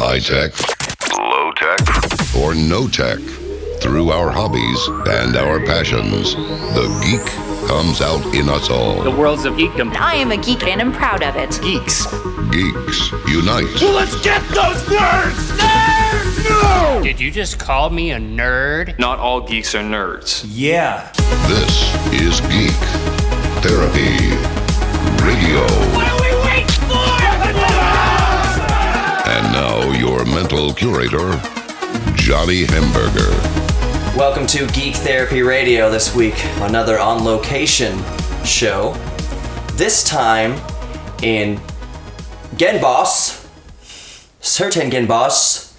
High tech, low tech, or no tech. Through our hobbies and our passions, the geek comes out in us all. The world's of geekdom. I am a geek and I'm proud of it. Geeks. Geeks unite. Well, let's get those nerds! Nerds! No! Did you just call me a nerd? Not all geeks are nerds. Yeah. This is Geek Therapy Radio. What are we waiting for? And now your mental curator, Johnny Hamburger. Welcome to Geek Therapy Radio this week. Another on location show. This time in Genbosch. s-Hertogenbosch.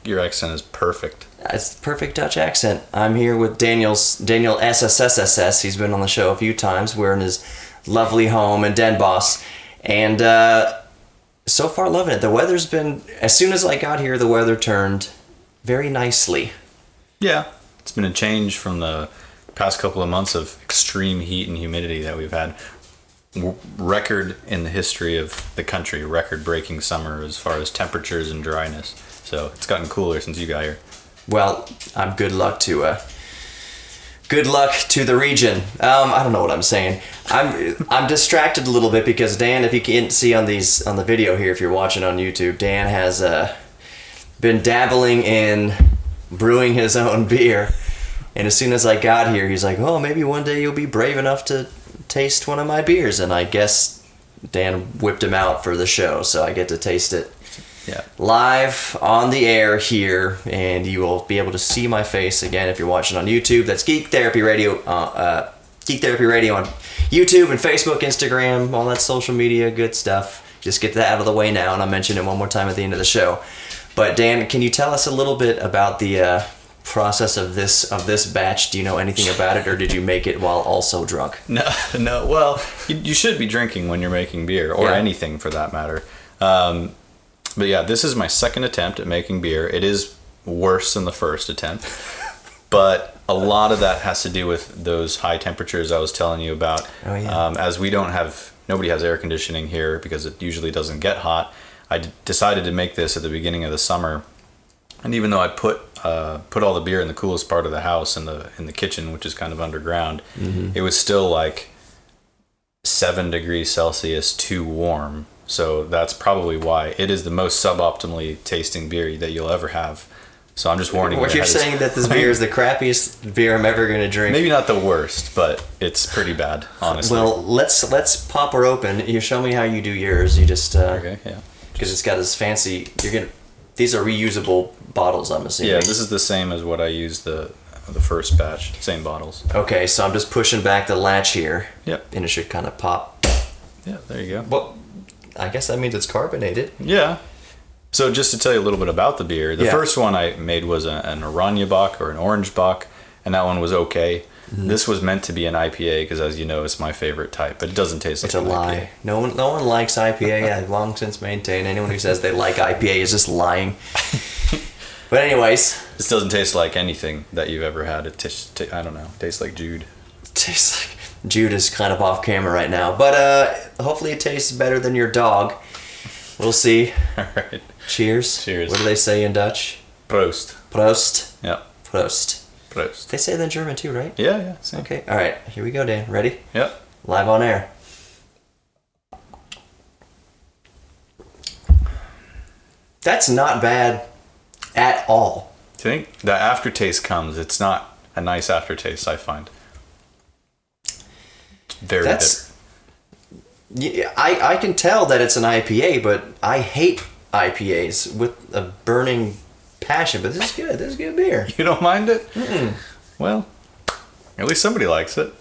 Your accent is perfect. It's the perfect Dutch accent. I'm here with Daniel SSSS. He's been on the show a few times. We're in his lovely home in Den Bosch. And so far loving it. The weather's been, as soon as I got here, the weather turned very nicely. Yeah, it's been a change from the past couple of months of extreme heat and humidity that we've had. Record in the history of the country, record-breaking summer as far as temperatures and dryness. So it's gotten cooler since you got here. Well, I'm good luck to the region. I don't know what I'm saying. I'm distracted a little bit because Dan, if you can't see on the video here, if you're watching on YouTube, Dan has been dabbling in brewing his own beer. And as soon as I got here, he's like, "Oh, maybe one day you'll be brave enough to taste one of my beers." And I guess Dan whipped him out for the show, so I get to taste it. Yeah. Live on the air here, and you will be able to see my face again if you're watching on YouTube. That's Geek Therapy Radio, Geek Therapy Radio on YouTube and Facebook, Instagram, all that social media, good stuff. Just get that out of the way now, and I'll mention it one more time at the end of the show. But Dan, can you tell us a little bit about the process of this batch? Do you know anything about it, or did you make it while also drunk? No. Well, you should be drinking when you're making beer, or anything for that matter. But yeah, this is my second attempt at making beer. It is worse than the first attempt. But a lot of that has to do with those high temperatures I was telling you about. Oh, yeah. As nobody has air conditioning here because it usually doesn't get hot. I decided to make this at the beginning of the summer. And even though I put all the beer in the coolest part of the house in the kitchen, which is kind of underground, it was still like 7 degrees Celsius too warm. So that's probably why it is the most suboptimally tasting beer that you'll ever have. So I'm just warning you. What you're saying that this beer is the crappiest beer I'm ever going to drink? Maybe not the worst, but it's pretty bad, honestly. Well, let's pop her open. You show me how you do yours. You just okay, yeah. Because it's got this fancy. These are reusable bottles, I'm assuming. Yeah, this is the same as what I used the first batch. Same bottles. Okay, so I'm just pushing back the latch here. Yep. And it should kind of pop. Yeah, there you go. Well, I guess that means it's carbonated. Yeah. So just to tell you a little bit about the beer, the first one I made was an Oranjebock or an Orange Bock, and that one was okay. Mm-hmm. This was meant to be an IPA because, as you know, it's my favorite type, but it doesn't taste like an IPA. It's a lie. No one likes IPA. I've long since maintained anyone who says they like IPA is just lying. But anyways, this doesn't taste like anything that you've ever had. It I don't know. Tastes like Jude. Tastes like Jude is kind of off camera right now, but hopefully it tastes better than your dog. We'll see. All right. Cheers. Cheers. What do they say in Dutch? Prost. Prost. Yeah. Prost. Prost. They say that in German too, right? Yeah. Same. Okay. All right. Here we go, Dan. Ready? Yep. Live on air. That's not bad at all. Do you think the aftertaste comes? It's not a nice aftertaste, I find. Very bitter. Yeah, I can tell that it's an IPA, but I hate IPAs with a burning passion. But this is good. This is good beer. You don't mind it? Mm-mm. Well, at least somebody likes it.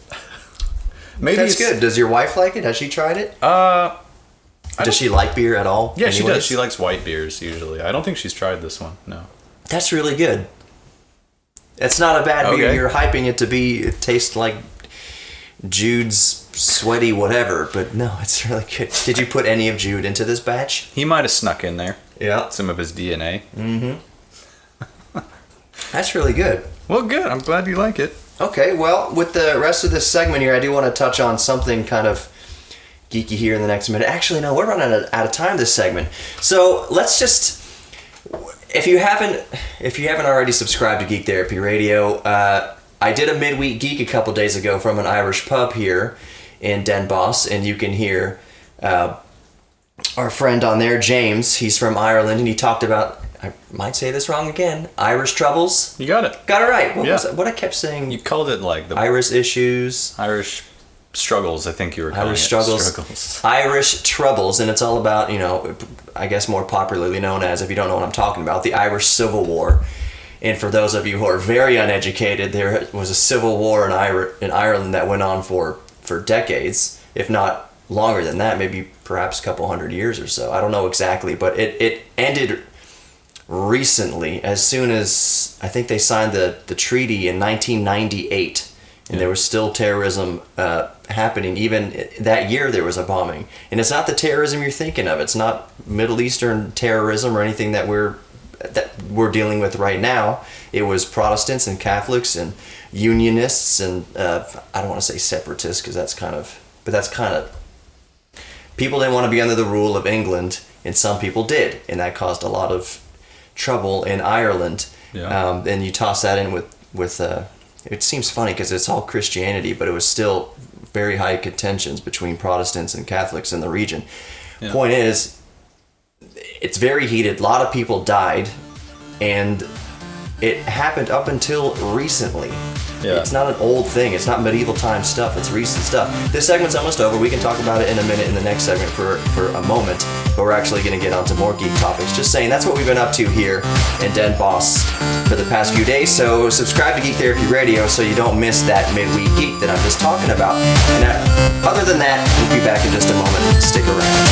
Maybe that's good. Does your wife like it? Has she tried it? Does she like beer at all? Yeah, she does. She likes white beers usually. I don't think she's tried this one. No. That's really good. It's not a bad beer. You're hyping it to be. It tastes like Jude's sweaty whatever, but no, it's really good. Did you put any of Jude into this batch? He might have snuck in there. Yeah. Some of his DNA. Mm-hmm. That's really good. Well, good. I'm glad you like it. Okay, well, with the rest of this segment here, I do want to touch on something kind of geeky here in the next minute. Actually, no, we're running out of time this segment. So let's just if you haven't already subscribed to Geek Therapy Radio, I did a midweek geek a couple days ago from an Irish pub here in Den Bosch, and you can hear our friend on there, James. He's from Ireland, and he talked about, I might say this wrong again, Irish troubles. You got it. Got it right. What was it? What I kept saying? You called it like the Irish issues. Irish struggles, I think you were calling Irish it. struggles. Irish troubles, and it's all about, I guess more popularly known as, if you don't know what I'm talking about, the Irish Civil War. And for those of you who are very uneducated, there was a civil war in Ireland that went on for decades, if not longer than that, maybe perhaps a couple hundred years or so. I don't know exactly, but it ended recently, as soon as I think they signed the treaty in 1998, and there was still terrorism happening. Even that year there was a bombing. And it's not the terrorism you're thinking of. It's not Middle Eastern terrorism or anything that we're dealing with right now. It was Protestants and Catholics and Unionists and I don't want to say separatists, because that's kind of people didn't want to be under the rule of England, and some people did, and that caused a lot of trouble in Ireland. And you toss that in with it seems funny because it's all Christianity, but it was still very high contentions between Protestants and Catholics in the region. Point is, it's very heated. A lot of people died, and it happened up until recently. It's not an old thing. It's not medieval time stuff. It's recent stuff. This segment's almost over. We can talk about it in a minute in the next segment for a moment, but we're actually going to get onto more geek topics. Just saying, that's what we've been up to here in Den Bosch for the past few days. So subscribe to Geek Therapy Radio so you don't miss that midweek geek that I'm just talking about. And other than that, we'll be back in just a moment. Stick around.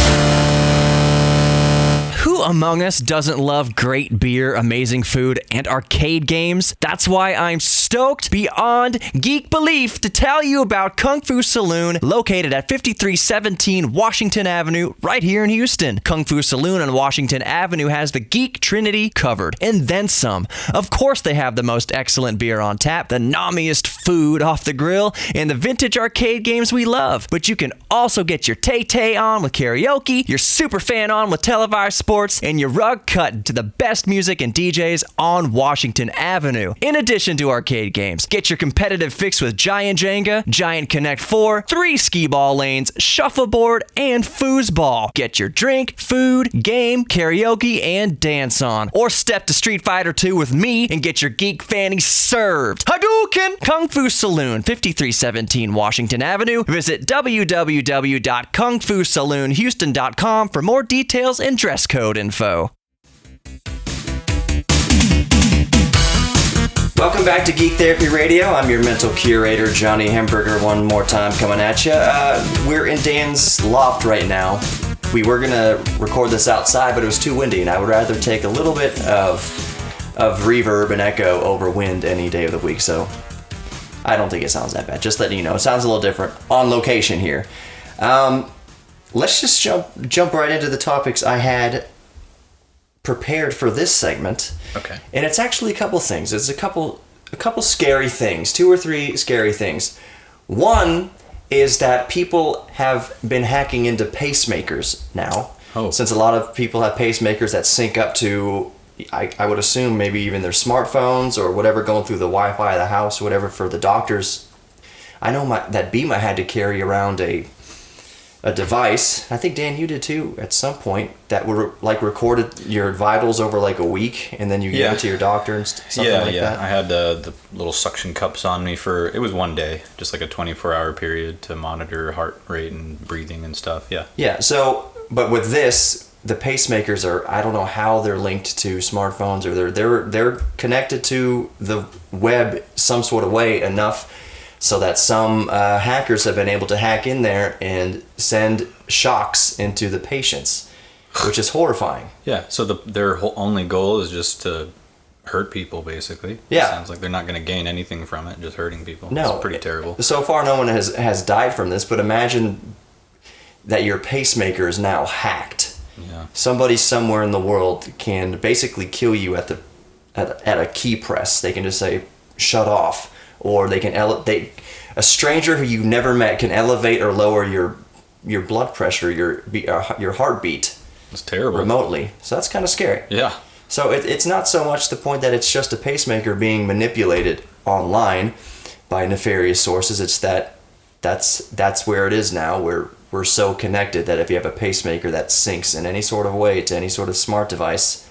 Who among us doesn't love great beer, amazing food, and arcade games? That's why I'm stoked beyond geek belief to tell you about Kung Fu Saloon, located at 5317 Washington Avenue, right here in Houston. Kung Fu Saloon on Washington Avenue has the geek trinity covered, and then some. Of course they have the most excellent beer on tap, the nomiest food off the grill, and the vintage arcade games we love. But you can also get your Tay-Tay on with karaoke, your super fan on with televised sports, and your rug cut to the best music and DJs on Washington Avenue. In addition to arcade games, get your competitive fix with Giant Jenga, Giant Connect 4, 3 skee-ball lanes, shuffleboard, and foosball. Get your drink, food, game, karaoke, and dance on. Or step to Street Fighter 2 with me and get your geek fanny served. Hadouken! Kung Fu Saloon, 5317 Washington Avenue. Visit www.kungfusaloonhouston.com for more details and dress code info. Welcome back to Geek Therapy Radio. I'm your mental curator, Johnny Hamburger, one more time coming at you. We're in Dan's loft right now. We were going to record this outside, but it was too windy, and I would rather take a little bit of reverb and echo over wind any day of the week, so I don't think it sounds that bad. Just letting you know, it sounds a little different on location here. Let's just jump right into the topics I had prepared for this segment. Okay. And it's actually a couple things. It's a couple scary things, 2 or 3 scary things. One is that people have been hacking into pacemakers now. Since a lot of people have pacemakers that sync up to, I would assume, maybe even their smartphones or whatever, going through the Wi-Fi of the house, whatever, for the doctors. I know that Bima had to carry around a device, I think Dan you did too at some point, that were like recorded your vitals over like a week, and then you give it to your doctor and something like that. I had the little suction cups on me for, it was one day, just like a 24-hour period to monitor heart rate and breathing and stuff. So but with this, the pacemakers are, I don't know how they're linked to smartphones, or they're connected to the web some sort of way enough so that some hackers have been able to hack in there and send shocks into the patients, which is horrifying. So their only goal is just to hurt people, basically. It sounds like they're not going to gain anything from it, just hurting people. No. It's pretty terrible. So far, no one has died from this, but imagine that your pacemaker is now hacked. Somebody somewhere in the world can basically kill you at a key press. They can just say, shut off. Or they can a stranger who you've never met can elevate or lower your blood pressure, your heartbeat. It's terrible. Remotely. So that's kind of scary. So it's not so much the point that it's just a pacemaker being manipulated online by nefarious sources. It's that's where it is now, where we're so connected that if you have a pacemaker that syncs in any sort of way to any sort of smart device,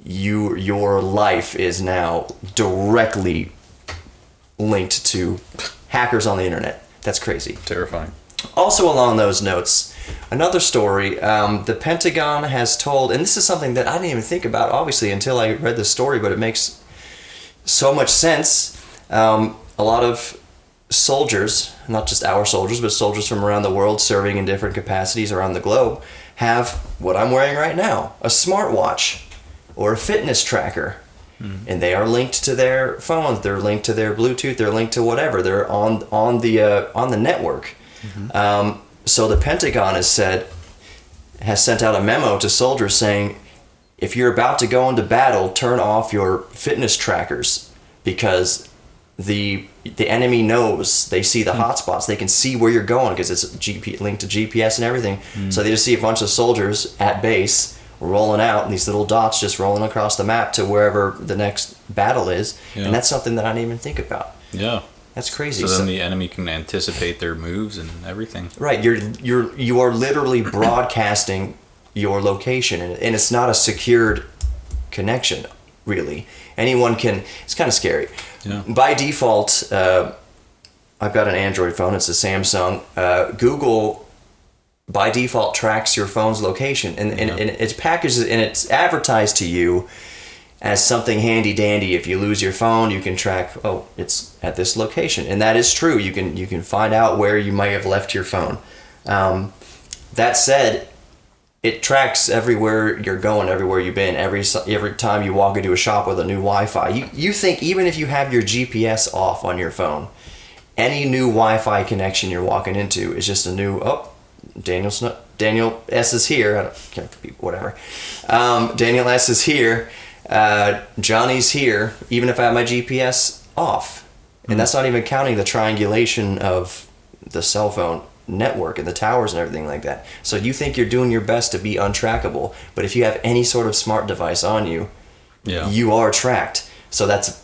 your life is now directly linked to hackers on the internet. That's crazy. Terrifying. Also along those notes, another story, the Pentagon has told, and this is something that I didn't even think about, obviously, until I read the story, but it makes so much sense. A lot of soldiers, not just our soldiers, but soldiers from around the world serving in different capacities around the globe, have what I'm wearing right now, a smartwatch or a fitness tracker. And they are linked to their phones, they're linked to their Bluetooth, they're linked to whatever, they're on the network. So the Pentagon has sent out a memo to soldiers saying, if you're about to go into battle, turn off your fitness trackers, because the enemy knows, they see the hotspots, they can see where you're going because it's linked to GPS and everything. So they just see a bunch of soldiers at base rolling out, and these little dots just rolling across the map to wherever the next battle is. And that's something that I didn't even think about. Yeah. That's crazy. So then the enemy can anticipate their moves and everything. Right, you are literally broadcasting your location, and it's not a secured connection, really. Anyone can. It's kind of scary. Yeah. By default, I've got an Android phone. It's a Samsung. Google, by default, tracks your phone's location, and it's packaged and it's advertised to you as something handy dandy. If you lose your phone, you can track, it's at this location. And that is true. You can find out where you might have left your phone. That said, it tracks everywhere you're going, everywhere you've been, every time you walk into a shop with a new Wi-Fi. You think even if you have your GPS off on your phone, any new Wi-Fi connection you're walking into is just a new, Daniel S is here. I can't be whatever. Daniel S is here. Johnny's here, even if I have my GPS off. And that's not even counting the triangulation of the cell phone network and the towers and everything like that. So you think you're doing your best to be untrackable, but if you have any sort of smart device on you, you are tracked. So that's,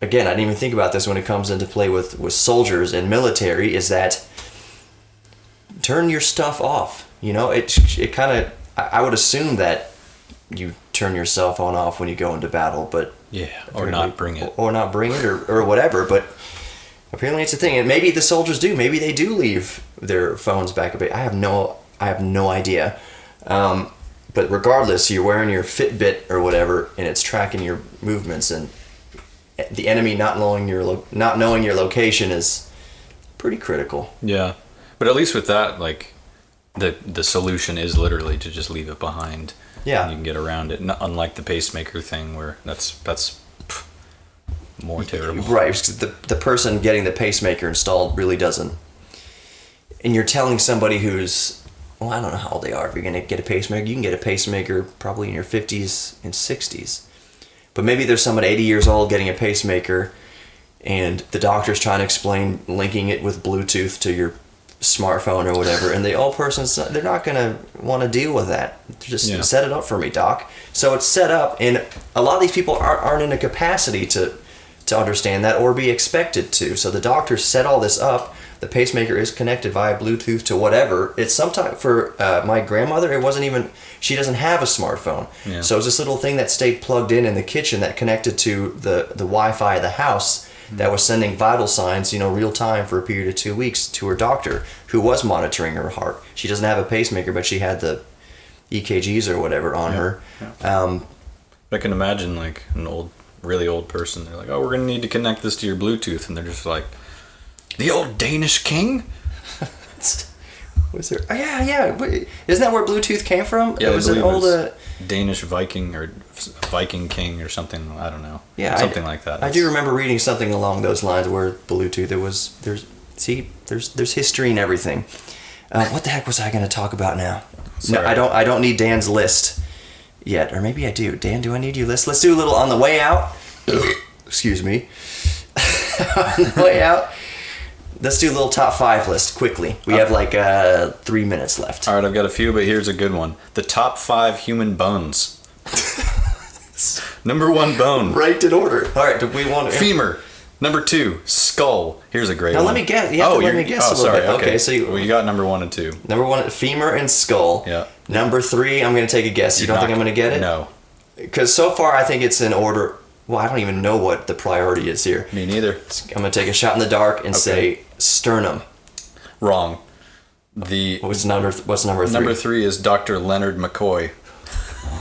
again, I didn't even think about this when it comes into play with soldiers and military, is that turn your stuff off. It kind of, I would assume that you turn your cell phone off when you go into battle, but or not bring it or whatever. But apparently it's a thing, and maybe the soldiers do. Maybe they do leave their phones back a bit. I have no idea. But regardless, you're wearing your Fitbit or whatever, and it's tracking your movements, and the enemy not knowing your location is pretty critical. Yeah, but at least with that, like the solution is literally to just leave it behind. Yeah, and you can get around it. Unlike the pacemaker thing, where that's more terrible. Right, the person getting the pacemaker installed really doesn't. And you're telling somebody who's, I don't know how old they are. If you're going to get a pacemaker, you can get a pacemaker probably in your 50s and 60s. But maybe there's someone 80 years old getting a pacemaker, and the doctor's trying to explain linking it with Bluetooth to your smartphone or whatever, and the old person's, they're not going to want to deal with that. Just set it up for me, doc. So it's set up, and a lot of these people aren't in a capacity to understand that or be expected to. So the doctor set all this up. The pacemaker is connected via Bluetooth to whatever. It's sometimes, for my grandmother, it wasn't even, she doesn't have a smartphone. Yeah. So it was this little thing that stayed plugged in the kitchen that connected to the Wi-Fi of the house, that was sending vital signs, real time for a period of 2 weeks to her doctor, who was monitoring her heart. She doesn't have a pacemaker, but she had the EKGs or whatever on her. Yeah. I can imagine like an really old person. They're like, we're going to need to connect this to your Bluetooth. And they're just like, the old Danish king? Was there? Oh, yeah. Isn't that where Bluetooth came from? Yeah, it was an old Danish Viking or Viking king or something. I don't know. Yeah, something like that. I do remember reading something along those lines where Bluetooth. There's history and everything. What the heck was I going to talk about now? Sorry. No, I don't need Dan's list yet, or maybe I do. Dan, do I need your list? Let's do a little on the way out. Excuse me. On the way out. Let's do a little top 5 list quickly. We have like 3 minutes left. All right, I've got a few, but here's a good one. The top 5 human bones. Number 1, bone. Right in order. All right, do we want to... Femur. Number 2, skull. Here's a great Now one. let me guess. You have to let me guess a little bit. Okay, so you got number 1 and 2. Number 1, femur and skull. Yeah. Number 3, I'm going to take a guess. You don't think I'm going to get it? No. Because so far I think it's in order. Well, I don't even know what the priority is here. Me neither. I'm going to take a shot in the dark and say sternum. Wrong. What's number 3? Number 3 is Dr. Leonard McCoy.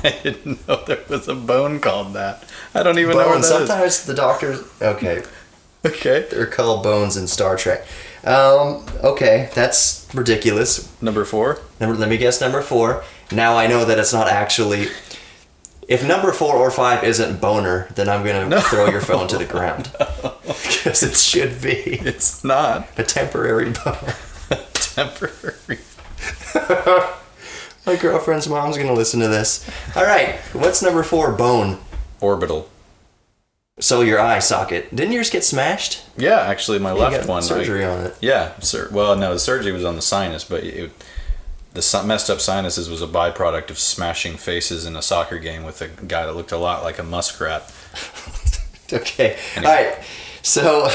I didn't know there was a bone called that. I don't even know what that Sometimes the doctors... Okay. Okay. They're called bones in Star Trek. Okay, that's ridiculous. Number 4? Let me guess number 4. Now I know that it's not actually... If number 4 or 5 isn't boner, then I'm going to throw your phone to the ground. Because it should be. It's not. A temporary boner. Temporary. My girlfriend's mom's going to listen to this. All right, what's number 4? Bone. Orbital. So your eye socket. Didn't yours get smashed? Yeah, actually my left one. Surgery on it. Yeah, well, no, the surgery was on the sinus, but the messed up sinuses was a byproduct of smashing faces in a soccer game with a guy that looked a lot like a muskrat. Okay. Anyway. All right. So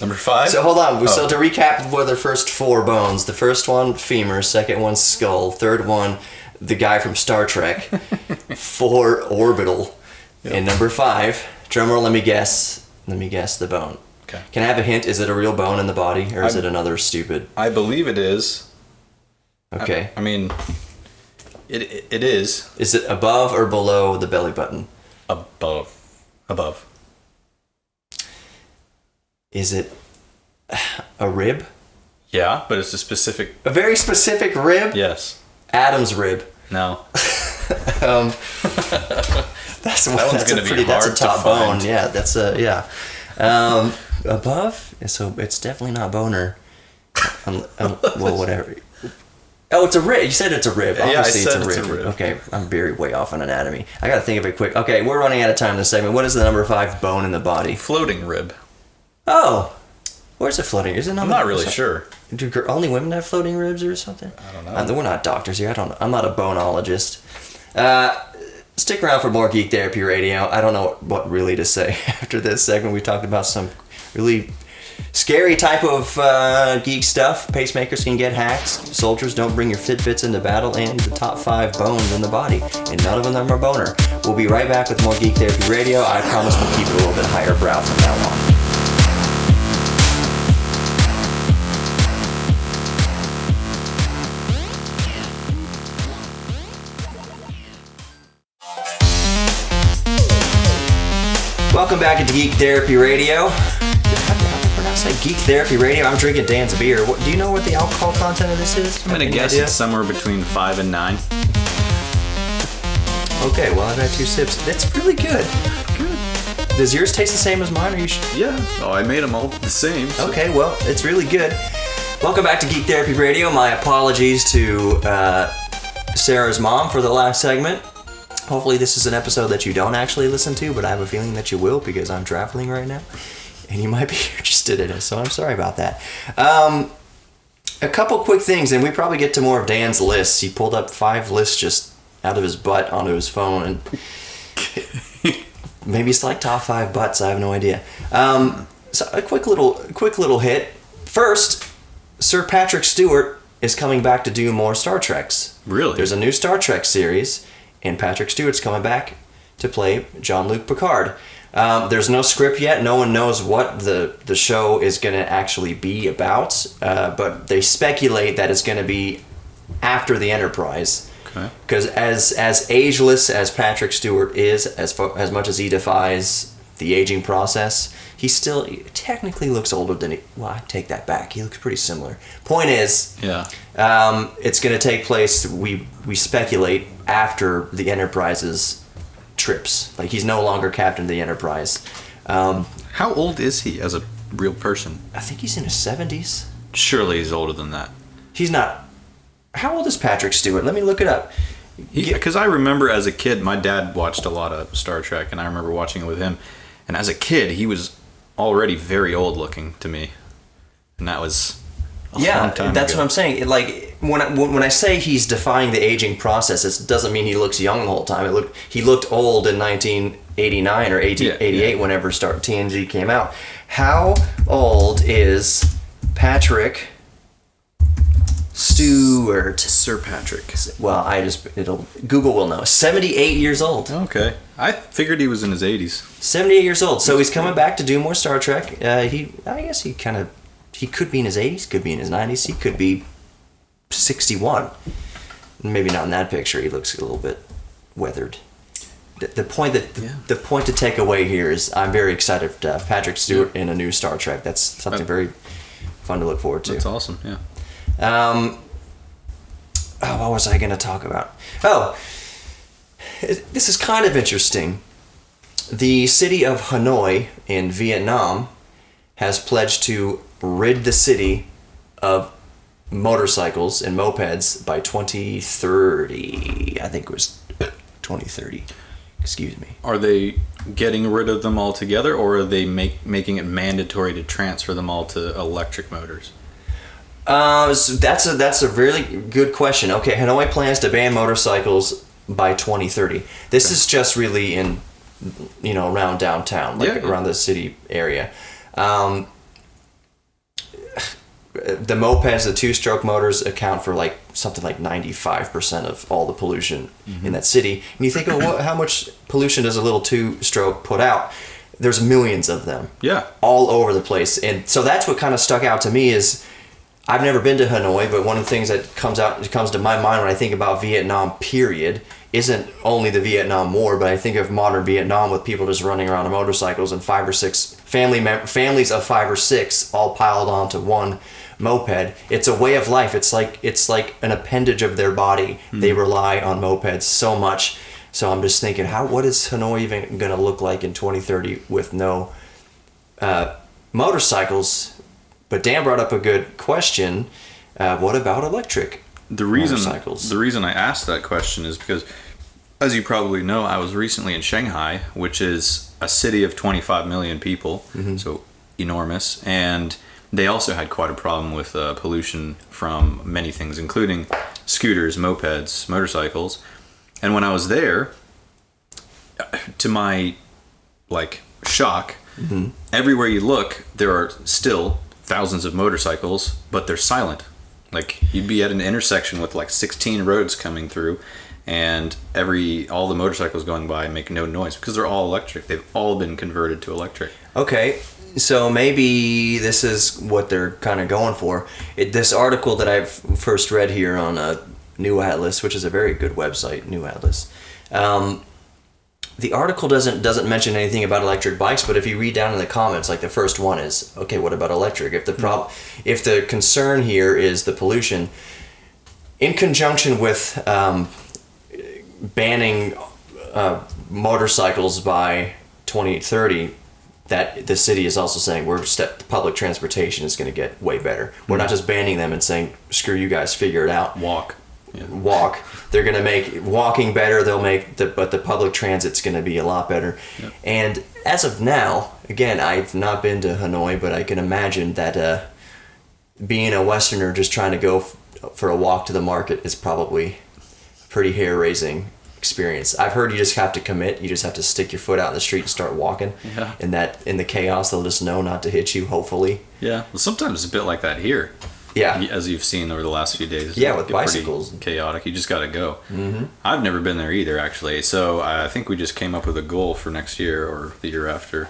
Number 5? So hold on. So to recap, what are the first 4 bones? The first one, femur. Second one, skull. Third one, the guy from Star Trek. 4, orbital. Yep. And number 5, drumroll, let me guess the bone. Okay. Can I have a hint? Is it a real bone in the body, or is it another stupid? I believe it is. Okay. I mean, it is. Is it above or below the belly button? Above. Is it a rib? Yeah, but it's a very specific rib? Yes. Adam's rib. No. That's a top bone. Yeah, that's above. So it's definitely not boner. Well, whatever. Oh, it's a rib. You said it's a rib. Yeah, Obviously, I said it's a rib. Okay, I'm very way off on anatomy. I gotta think of it quick. Okay, we're running out of time this segment. What is the number 5 bone in the body? Floating rib. Oh, where's it floating? Is it not? I'm not really sure. Do only women have floating ribs or something? I don't know. We're not doctors here. I don't know. I'm not a bonologist. Stick around for more Geek Therapy Radio. I don't know what really to say after this segment. We talked about some really scary type of geek stuff. Pacemakers can get hacked. Soldiers, don't bring your Fitbits into battle. And the top 5 bones in the body. And none of them are boner. We'll be right back with more Geek Therapy Radio. I promise we'll keep it a little bit higher brow from now on. Welcome back to Geek Therapy Radio. How do I pronounce that? Geek Therapy Radio. I'm drinking Dan's beer. Do you know what the alcohol content of this is? I'm gonna guess it's somewhere between 5 and 9. Okay, well, I've had 2 sips. It's really good. Good. Does yours taste the same as mine? Are you sure? Yeah. Oh, I made them all the same. So. Okay, well, it's really good. Welcome back to Geek Therapy Radio. My apologies to Sarah's mom for the last segment. Hopefully this is an episode that you don't actually listen to, but I have a feeling that you will because I'm traveling right now, and you might be interested in it, so I'm sorry about that. A couple quick things, and we probably get to more of Dan's lists. He pulled up 5 lists just out of his butt onto his phone, and maybe it's like top 5 butts, I have no idea. So a quick little hit. First, Sir Patrick Stewart is coming back to do more Star Treks. Really? There's a new Star Trek series, and Patrick Stewart's coming back to play Jean-Luc Picard. There's no script yet. No one knows what the show is going to actually be about, but they speculate that it's going to be after the Enterprise. Okay. Because as ageless as Patrick Stewart is, as much as he defies the aging process, he still technically looks older than he... Well, I take that back. He looks pretty similar. Point is, yeah, it's going to take place, we speculate, after the Enterprise's trips. Like, he's no longer captain of the Enterprise. How old is he as a real person? I think he's in his 70s. Surely he's older than that. He's not... How old is Patrick Stewart? Let me look it up. Because I remember as a kid, my dad watched a lot of Star Trek, and I remember watching it with him. And as a kid, he was already very old looking to me. And that was a long time that's ago. what I'm saying. Like, when I say he's defying the aging process, it doesn't mean he looks young the whole time. He looked old in 1989 or 88 whenever TNG came out. How old is Patrick Stewart? Sir Patrick. Well, Google will know. 78 years old. Okay. I figured he was in his 80s. 78 years old. So he's coming back to do more Star Trek. I guess he could be in his 80s, could be in his 90s. He could be 61. Maybe not in that picture. He looks a little bit weathered. The point to take away here is I'm very excited to have Patrick Stewart in a new Star Trek. That's something very fun to look forward to. That's awesome. Yeah. What was I going to talk about? Oh, this is kind of interesting. The city of Hanoi in Vietnam has pledged to rid the city of motorcycles and mopeds by 2030. I think it was 2030. Excuse me. Are they getting rid of them altogether, or are they making it mandatory to transfer them all to electric motors? So that's a really good question. Okay, Hanoi plans to ban motorcycles by 2030. This is just really in, around downtown, around the city area. The mopeds, the two-stroke motors, account for something like 95% of all the pollution in that city. And you think, how much pollution does a little two-stroke put out? There's millions of them. Yeah. All over the place. And so that's what kind of stuck out to me is, I've never been to Hanoi, but one of the things that comes to my mind when I think about Vietnam, period, isn't only the Vietnam War, but I think of modern Vietnam with people just running around on motorcycles and 5 or 6 families of 5 or 6 all piled onto one moped. It's a way of life. It's like an appendage of their body. They rely on mopeds so much. So I'm just thinking, what is Hanoi even going to look like in 2030 with no motorcycles? But Dan brought up a good question. What about electric motorcycles? The reason I asked that question is because, as you probably know, I was recently in Shanghai, which is a city of 25 million people, so enormous, and they also had quite a problem with pollution from many things, including scooters, mopeds, motorcycles. And when I was there, to my shock, everywhere you look, there are still thousands of motorcycles, but they're silent. You'd be at an intersection with 16 roads coming through, and all the motorcycles going by make no noise because they're all electric. They've all been converted to electric. Okay, so maybe this is what they're kind of going for. This article that I've first read here on New Atlas, which is a very good website, New Atlas. The article doesn't mention anything about electric bikes, but if you read down in the comments, the first one is, okay, what about electric? If the concern here is the pollution, in conjunction with banning motorcycles by 2030, that the city is also saying public transportation is going to get way better. We're not just banning them and saying, screw you guys, figure it out. Walk. They're going to make walking better. But the public transit's going to be a lot better. Yep. And as of now, again, I've not been to Hanoi, but I can imagine that being a Westerner just trying to go for a walk to the market is probably a pretty hair-raising experience. I've heard you just have to commit. You just have to stick your foot out in the street and start walking. Yeah. And that in the chaos, they'll just know not to hit you, hopefully. Yeah. Well, sometimes it's a bit like that here. Yeah. As you've seen over the last few days. Yeah, with bicycles. Chaotic. You just got to go. I've never been there either, actually. So I think we just came up with a goal for next year or the year after.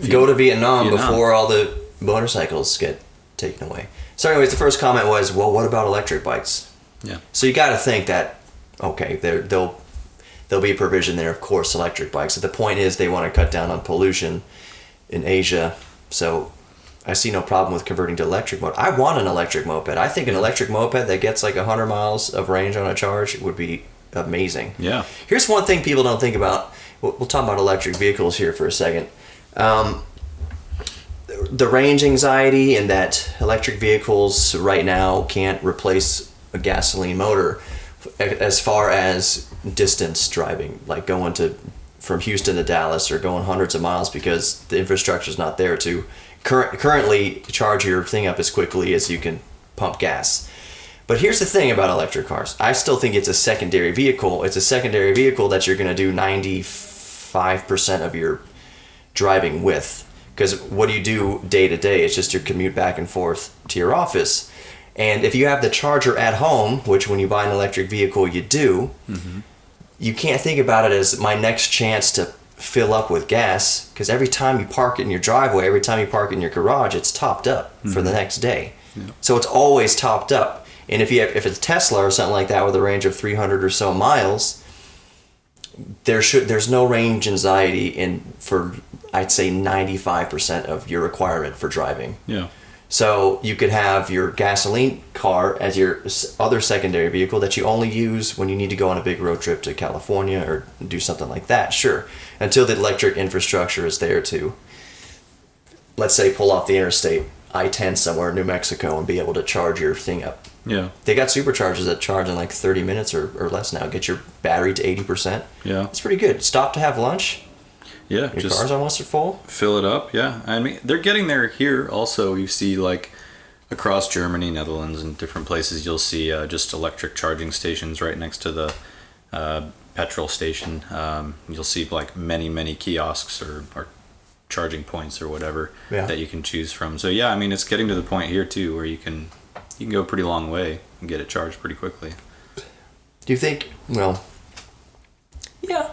Go to Vietnam before all the motorcycles get taken away. So anyways, the first comment was, well, what about electric bikes? Yeah. So you got to think that, okay, there'll be a provision there, of course, electric bikes. But the point is they want to cut down on pollution in Asia. So I see no problem with converting to electric moped. I want an electric moped. I think an electric moped that gets 100 miles of range on a charge would be amazing. Yeah. Here's one thing people don't think about. We'll talk about electric vehicles here for a second. The range anxiety and that electric vehicles right now can't replace a gasoline motor as far as distance driving, going from Houston to Dallas or going hundreds of miles because the infrastructure is not there to currently charge your thing up as quickly as you can pump gas. But here's the thing about electric cars. I still think it's a secondary vehicle. It's a secondary vehicle that you're going to do 95% of your driving with. Because what do you do day to day? It's just your commute back and forth to your office. And if you have the charger at home, which when you buy an electric vehicle you do, you can't think about it as my next chance to fill up with gas. Because every time you park it in your driveway, every time you park it in your garage, it's topped up for the next day. Yeah. So it's always topped up. And if it's Tesla or something like that with a range of 300 or so miles, there's no range anxiety for I'd say 95% of your requirement for driving. Yeah. So you could have your gasoline car as your other secondary vehicle that you only use when you need to go on a big road trip to California or do something like that. Sure, until the electric infrastructure is there to, let's say, pull off the interstate I-10 somewhere in New Mexico and be able to charge your thing up. Yeah. They got superchargers that charge in like 30 minutes or less now. Get your battery to 80%. Yeah. It's pretty good. Stop to have lunch. Yeah. Your car's almost full. Fill it up. Yeah. I mean, they're getting there here also. You see, like, across Germany, Netherlands, and different places, you'll see just electric charging stations right next to the petrol station. You'll see, like, many kiosks or charging points or whatever that you can choose from. So, yeah, I mean, it's getting to the point here, too, where you can go a pretty long way and get it charged pretty quickly. Do you think, well, yeah.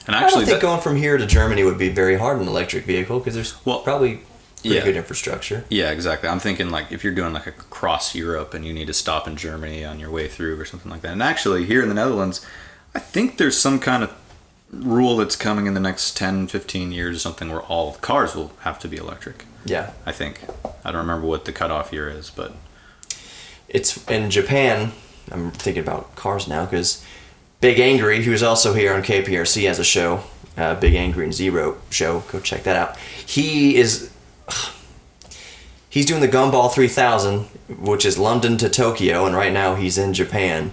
And actually, I don't think going from here to Germany would be very hard in an electric vehicle because there's probably pretty good infrastructure. Yeah, exactly. I'm thinking like if you're doing like across Europe and you need to stop in Germany on your way through or something like that. And actually here in the Netherlands, I think there's some kind of rule that's coming in the next 10, 15 years or something where all cars will have to be electric. Yeah. I think. I don't remember what the cutoff year is, but... It's in Japan. I'm thinking about cars now because Big Angry, who's also here on KPRC, has a show, Big Angry and Zero show. Go check that out. He's doing the Gumball 3000, which is London to Tokyo, and right now he's in Japan.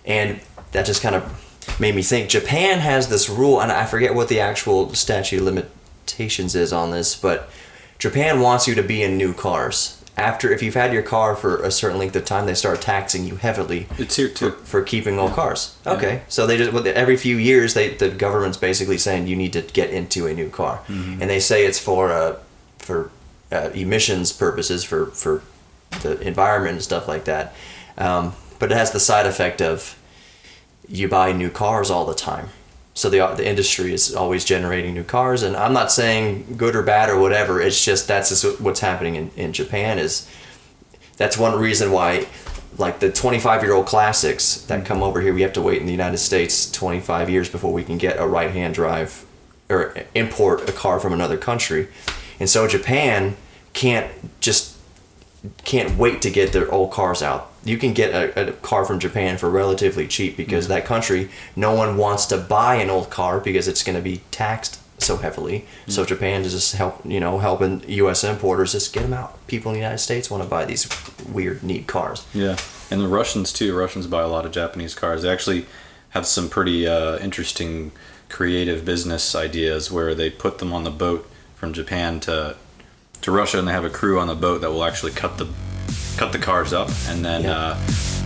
And that just kind of made me think. Japan has this rule, and I forget what the actual statute of limitations is on this, but Japan wants you to be in new cars. If you've had your car for a certain length of time, they start taxing you heavily. It's here too. For keeping old cars. Okay, yeah. So they just every few years, the government's basically saying you need to get into a new car, and they say it's for emissions purposes for the environment and stuff like that. But it has the side effect of you buy new cars all the time. So the industry is always generating new cars, and I'm not saying good or bad or whatever. It's just that's just what's happening in Japan. That's one reason why, like the 25-year-old classics that come over here, we have to wait in the United States 25 years before we can get a right-hand drive or import a car from another country, and so Japan can't wait to get their old cars out. You can get a car from Japan for relatively cheap because that country, no one wants to buy an old car because it's going to be taxed so heavily. So Japan is just helping U.S. importers just get them out. People in the United States want to buy these weird, neat cars. Yeah, and the Russians too. Russians buy a lot of Japanese cars. They actually have some pretty interesting, creative business ideas where they put them on the boat from Japan to Russia, and they have a crew on the boat that will actually cut the cars up and then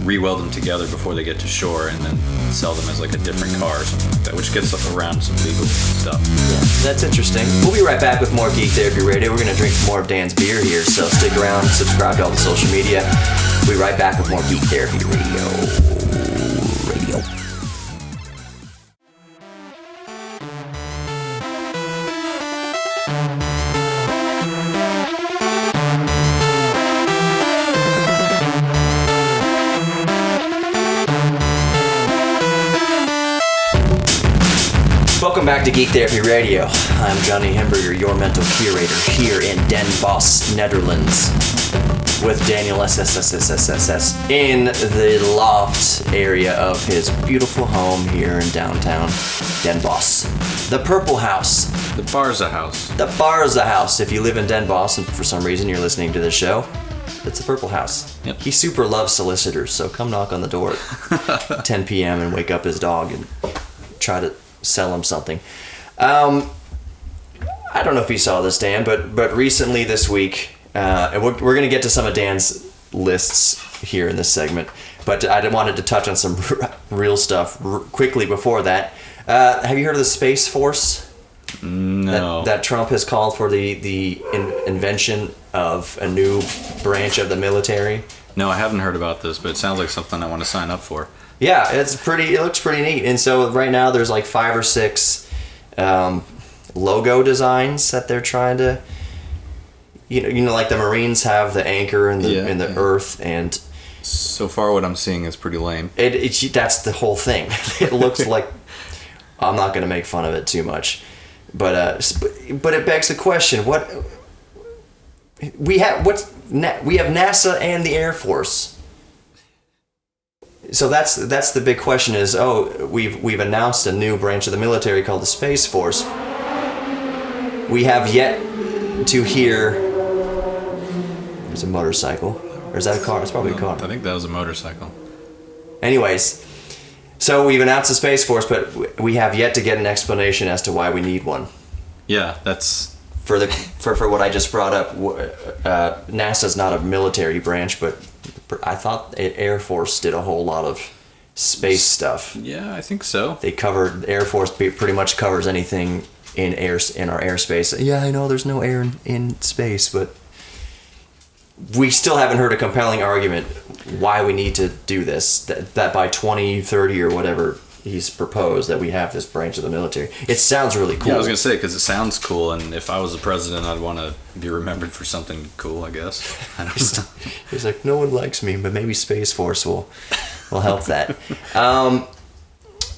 re-weld them together before they get to shore, and then sell them as like a different car or something like that, which gets around some legal stuff. Yeah, that's interesting. We'll be right back with more Geek Therapy Radio. We're going to drink more of Dan's beer here, so stick around, subscribe to all the social media. We'll be right back with more Geek Therapy Radio. Welcome back to Geek Therapy Radio. I'm Johnny Hemberger, your mental curator here in Den Bosch, Netherlands, with Daniel SSSSSS in the loft area of his beautiful home here in downtown Den Bosch. The Purple House. The Barza House. The Barza House. If you live in Den Bosch and for some reason you're listening to this show, it's the Purple House. Yep. He super loves solicitors, so come knock on the door at 10 p.m. and wake up his dog and try to sell him something. I don't know if you saw this, Dan, but recently this week, and we're going to get to some of Dan's lists here in this segment, but I wanted to touch on some real stuff quickly before that. Have you heard of the Space Force? No. That Trump has called for the invention of a new branch of the military. No, I haven't heard about this, but it sounds like something I want to sign up for. Yeah, it looks pretty neat. And so right now there's like 5 or 6 logo designs that they're trying to, like the Marines have the anchor and the Earth, and so far what I'm seeing is pretty lame. That's the whole thing. It looks like, I'm not going to make fun of it too much, but it begs the question: we have NASA and the Air Force. So that's the big question: is we've announced a new branch of the military called the Space Force. We have yet to hear. There's a motorcycle. Or is that a car? It's probably a car. I think that was a motorcycle. Anyways, so we've announced the Space Force, but we have yet to get an explanation as to why we need one. Yeah, that's... For what I just brought up, NASA's not a military branch, but I thought Air Force did a whole lot of space stuff. Yeah, I think so. Air Force pretty much covers anything in our airspace. Yeah, I know there's no air in space, but we still haven't heard a compelling argument why we need to do this, that by 2030 or whatever he's proposed that we have this branch of the military. It sounds really cool. Yeah, I was going to say, because it sounds cool, and if I was the president, I'd want to be remembered for something cool, I guess. I don't know. He's like, no one likes me, but maybe Space Force will help that.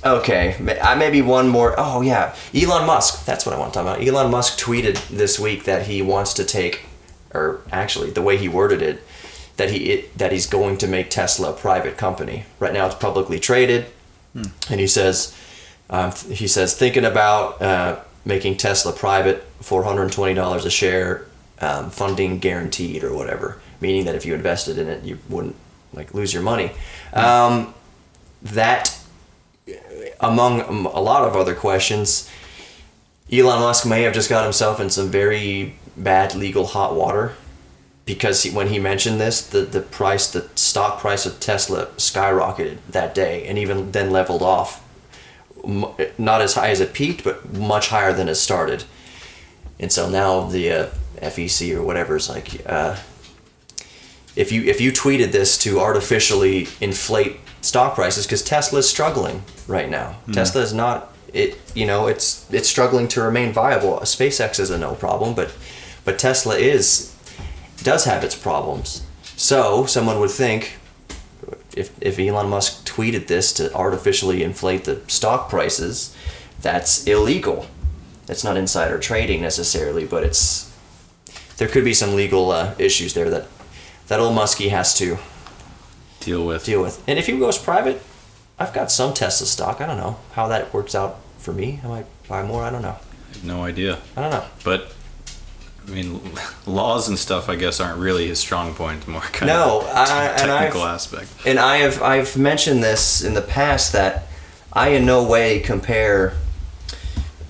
Okay, maybe one more. Oh, yeah. Elon Musk. That's what I want to talk about. Elon Musk tweeted this week that he wants to take, or actually, the way he worded it, that he's going to make Tesla a private company. Right now, it's publicly traded, and he says, thinking about making Tesla private, $420 a share, funding guaranteed or whatever, meaning that if you invested in it, you wouldn't lose your money. That, among a lot of other questions, Elon Musk may have just got himself in some very bad legal hot water, because when he mentioned this, the stock price of Tesla skyrocketed that day, and even then leveled off, not as high as it peaked, but much higher than it started. And so now the FEC or whatever is like, if you tweeted this to artificially inflate stock prices, because Tesla is struggling right now. Tesla is not it's struggling to remain viable. SpaceX is a no problem, but Tesla does have its problems. So someone would think, if Elon Musk tweeted this to artificially inflate the stock prices, that's illegal. It's not insider trading necessarily, but there could be some legal issues there that old Muskie has to deal with. And if he goes private, I've got some Tesla stock. I don't know how that works out for me. I might buy more. I don't know. I have no idea. I don't know. But I mean, laws and stuff, I guess, aren't really his strong point. More kind of technical aspect. And I've mentioned this in the past that I in no way compare.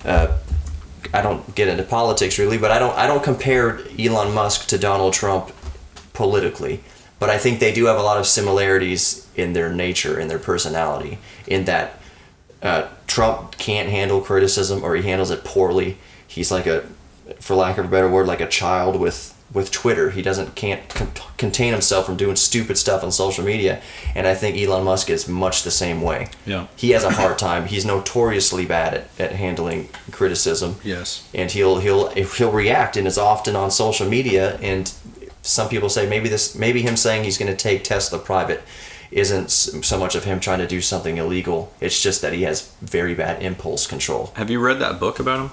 I don't get into politics really, but I don't compare Elon Musk to Donald Trump politically. But I think they do have a lot of similarities in their nature, in their personality, in that Trump can't handle criticism, or he handles it poorly. He's like for lack of a better word, like a child with Twitter. He can't contain himself from doing stupid stuff on social media. And I think Elon Musk is much the same way. Yeah. He has a hard time. He's notoriously bad at handling criticism. Yes. And he'll react, and it's often on social media. And some people say maybe him saying he's going to take Tesla private isn't so much of him trying to do something illegal. It's just that he has very bad impulse control. Have you read that book about him?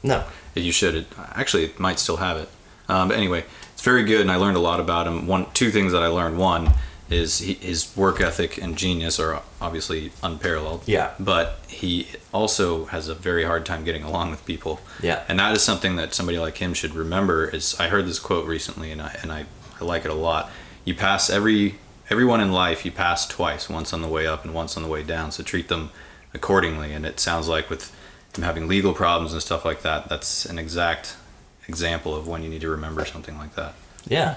No. You should. It might still have it. But anyway, it's very good, and I learned a lot about him. Two things that I learned. One is his work ethic and genius are obviously unparalleled. Yeah. But he also has a very hard time getting along with people. Yeah. And that is something that somebody like him should remember. I heard this quote recently, and I like it a lot. You pass everyone in life, you pass twice, once on the way up and once on the way down. So treat them accordingly. And it sounds like with him having legal problems and stuff like that, that's an exact example of when you need to remember something like that. Yeah.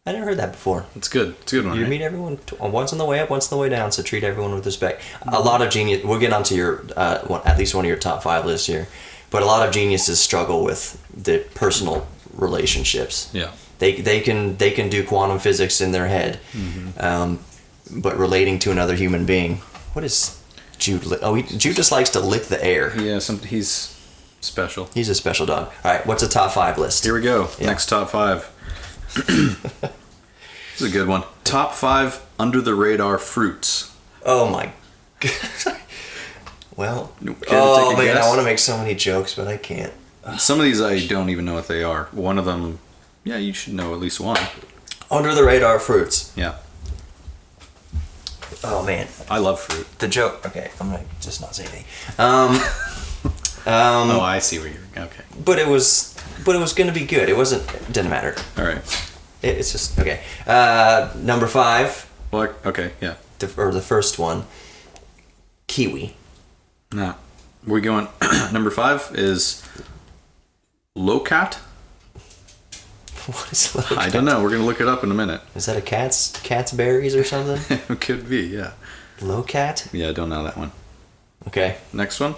I never heard that before. It's good. It's a good one. You right? meet everyone once on the way up, once on the way down, so treat everyone with respect. A lot of genius. We'll get onto your at least one of your top 5 lists here, but a lot of geniuses struggle with the personal relationships. Yeah. They can do quantum physics in their head, but relating to another human being. What is Jude? Jude just likes to lick the air. Yeah. He's special. He's a special dog. All right, what's a top 5 list? Here we go. Yeah. Next top 5. This is a good one. Top 5 under the radar fruits. Oh my god. Well, Care to take a man, guess? I want to make so many jokes, but I can't. Some of these I don't even know what they are. One of them, yeah, you should know at least one. Under the radar fruits. Yeah. Oh man, I love fruit. the joke. Okay, I'm gonna just not say anything. Oh, I see where you're. Okay. But it was gonna be good. It wasn't. It didn't matter. All right. It's just okay. Number 5, Well, okay. Yeah. the first one, kiwi. No. We're going. Number 5 is locat. What is that? I don't know. We're gonna look it up in a minute. Is that a cat's berries or something? It could be. Yeah. Locat. Yeah. I don't know that one. Okay. Next one.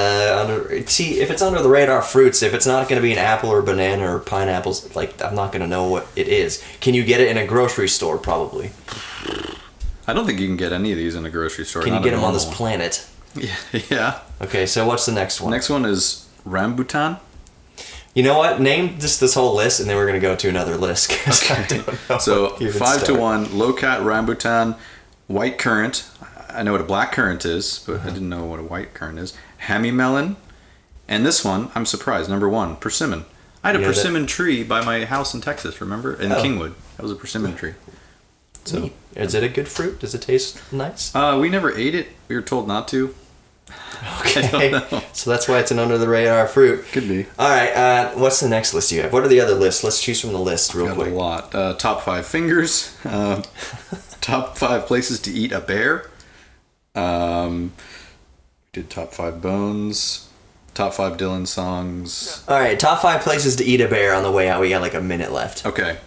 If it's under the radar fruits, if it's not going to be an apple or banana or pineapples, like I'm not going to know what it is. Can you get it in a grocery store? Probably. I don't think you can get any of these in a grocery store. Can you not get a them on normal this one. planet? Yeah. Yeah. Okay, so what's the next one? Next one is rambutan. You know what? Name just this whole list, and then we're going to go to another list. 'Cause I don't know So where to 5 to start. 1, locat, rambutan, white currant. I know what a black currant is, but I didn't know what a white currant is. Hammy melon, and this one I'm surprised. Number 1, persimmon. I had a You know that- persimmon tree by my house in Texas. Remember, in Oh. Kingwood. That was a persimmon tree. So Is it a good fruit? Does it taste nice? we never ate it. We were told not to. Okay, don't know. so that's why it's an under the radar fruit. Could be. All right, what's the next list you have? What are the other lists? Let's choose from the list real Got quick. a lot. Top 5 fingers. Top 5 places to eat a bear. We did top 5 bones. Top 5 Dylan songs. All right, top 5 places to eat a bear on the way out. We got like a minute left. Okay,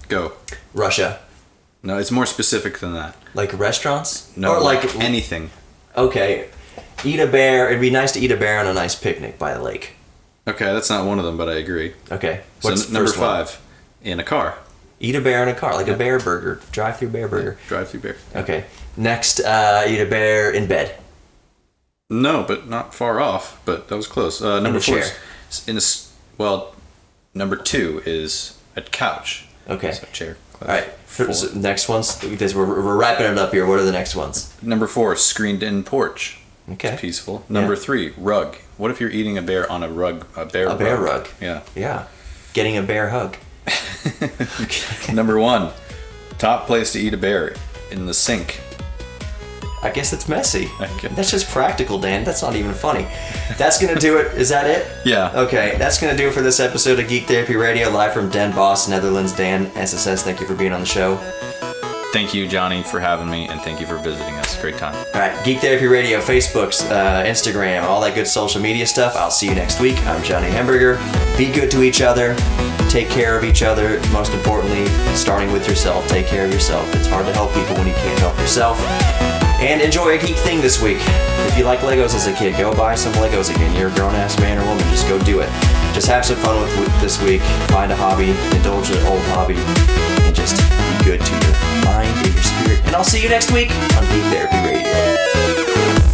go. Russia. No, it's more specific than that. Like restaurants? No, Or like anything. Okay. Eat a bear. It'd be nice to eat a bear on a nice picnic by the lake. Okay, that's not one of them, but I agree. Okay. So What's the number first one? 5, in a car. Eat a bear in a car, like Yeah. a bear burger. Drive-through bear burger. Drive-through bear. Okay. Next, eat a bear in bed. No, but not far off. But that was close. Number a 4 chair. is number 2 is a couch. Okay. So chair. All right. Four. So next ones, because we're wrapping it up here. What are the next ones? Number 4, screened-in porch. Okay. It's peaceful. Number 3, rug. What if you're eating a bear on a rug? A bear rug. Yeah. Yeah. Getting a bear hug. Number 1, top place to eat a bear, in the sink. I guess it's messy. Okay. That's just practical, Dan. That's not even funny. That's going to do it. Is that it? Yeah. Okay, that's going to do it for this episode of Geek Therapy Radio, live from Den Bosch, Netherlands. Dan, SSS, thank you for being on the show. Thank you, Johnny, for having me, and thank you for visiting us. Great time. All right, Geek Therapy Radio, Facebooks, Instagram, all that good social media stuff. I'll see you next week. I'm Johnny Hamburger. Be good to each other. Take care of each other. Most importantly, starting with yourself. Take care of yourself. It's hard to help people when you can't help yourself. And enjoy a geek thing this week. If you like Legos as a kid, go buy some Legos again. You're a grown-ass man or woman, just go do it. Just have some fun with this week. Find a hobby, indulge in an old hobby, and just be good to your mind and your spirit. And I'll see you next week on Geek Therapy Radio.